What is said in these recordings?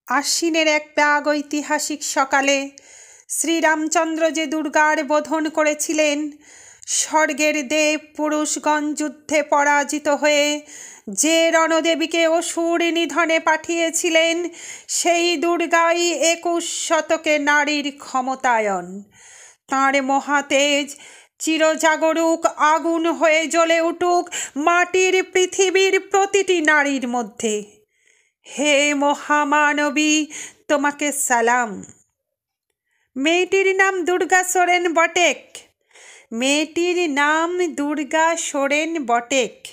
আশ্বিনের এক প্রাগৈতিহাসিক সকালে শ্রীরামচন্দ্র যে দুর্গার বোধন করেছিলেন, স্বর্গের দেব পুরুষগণ যুদ্ধে পরাজিত হয়ে যে রণদেবীকে অসুর নিধনে পাঠিয়েছিলেন, সেই দুর্গাই 21 শতকে নারীর ক্ষমতায়ন। তাঁর মহাতেজ চিরজাগরুক আগুন হয়ে জ্বলে উঠুক মাটির পৃথিবীর প্রতিটি নারীর মধ্যে। হে মহামানবী, তোমাকে সালাম। মেয়েটির নাম দুর্গা সোরেন বটেক। মেয়েটির নাম দুর্গা সোরেন বটেক।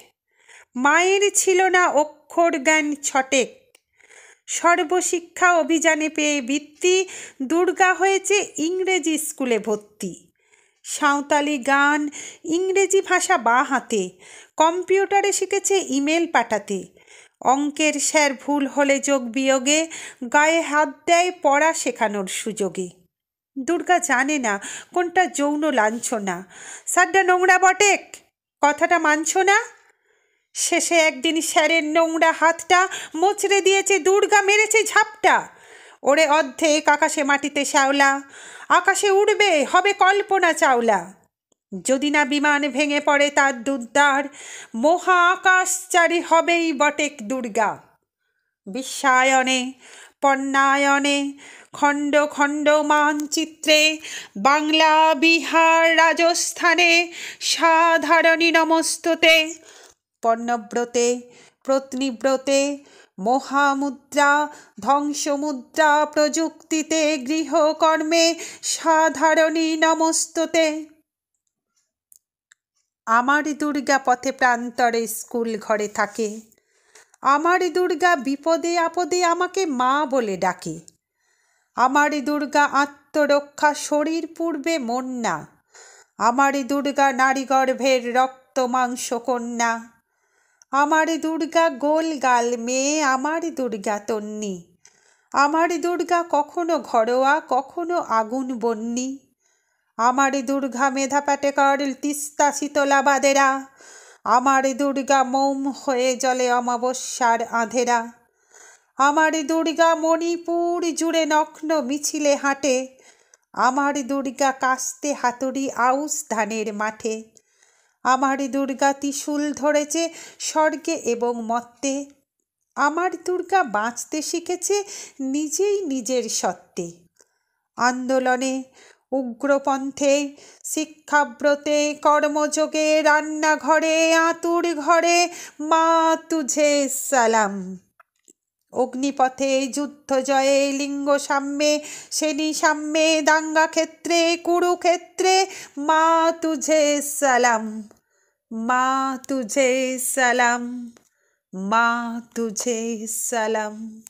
মায়ের ছিল না অক্ষর জ্ঞান ছটেক। সর্বশিক্ষা অভিযানে পেয়ে বৃত্তি দুর্গা হয়েছে ইংরেজি স্কুলে ভর্তি। সাঁওতালি গান, ইংরেজি ভাষা বাঁ হাতে, কম্পিউটারে শিখেছে ইমেল পাঠাতে। অঙ্কের স্যার ভুল হলে যোগ বিয়োগে গায়ে হাত দেয় পড়া শেখানোর সুযোগে। দুর্গা জানে না কোনটা যৌন লাঞ্ছনা। স্যারটা নোংরা বটেক, কথাটা মানছ না? শেষে একদিন স্যারের নোংরা হাতটা মোচড়ে দিয়েছে দুর্গা, মেরেছে ঝাপটা। ওরে অর্ধেক আকাশে মাটিতে শ্যাওলা, আকাশে উড়বে হবে কল্পনা চাওলা। যদি না বিমান ভেঙে পড়ে তার দুর্দার, মহা আকাশচারী হবেই বটেক দুর্গা। বিশ্বায়নে, পণ্যায়নে, খণ্ড খণ্ড মানচিত্রে, বাংলা, বিহার, রাজস্থানে সাধারণী নমস্তুতে। পর্ণব্রতে, পত্নীব্রতে, মহামুদ্রা, ধ্বংসমুদ্রা, প্রযুক্তিতে, গৃহকর্মে সাধারণী নমস্তুতে। আমার দুর্গা পথে প্রান্তরে স্কুল ঘরে থাকে। আমার দুর্গা বিপদে আপদে আমাকে মা বলে ডাকে। আমার দুর্গা আত্মরক্ষা, শরীর পূর্বে মন না। আমার দুর্গা নারী গর্ভের রক্ত মাংস কন্যা। আমার দুর্গা গোল গাল মেয়ে, আমার দুর্গা তন্নি। আমার দুর্গা কখনো ঘরোয়া, কখনো আগুন বন্যি। আমার দুর্গা মেধা পাটেকর, তিস্তা শীতলাবাদেরা। আমার দুর্গা মোম হয়ে জ্বলে অমাবস্যার আঁধেরা। আমার দুর্গা মণিপুর জুড়ে নগ্ন মিছিলে হাঁটে। আমার দুর্গা কাস্তে হাতুড়ি আউশ ধানের মাঠে। আমার দুর্গা ত্রিশূল ধরেছে স্বর্গে এবং মর্তে। আমার দুর্গা বাঁচতে শিখেছে নিজেই নিজের সত্ত্বে। আন্দোলনে, উগ্রপন্থে, শিক্ষাব্রতে, কর্মযোগে, রান্নাঘরে, আঁতুর ঘরে মা তুঝে সালাম। অগ্নিপথে, যুদ্ধ জয়ে, লিঙ্গ সাম্যে, শ্রেণী সাম্যে, দাঙ্গা ক্ষেত্রে, কুরুক্ষেত্রে মা তুঝে সালাম। মা তুঝে সালাম, মা তুঝে সালাম।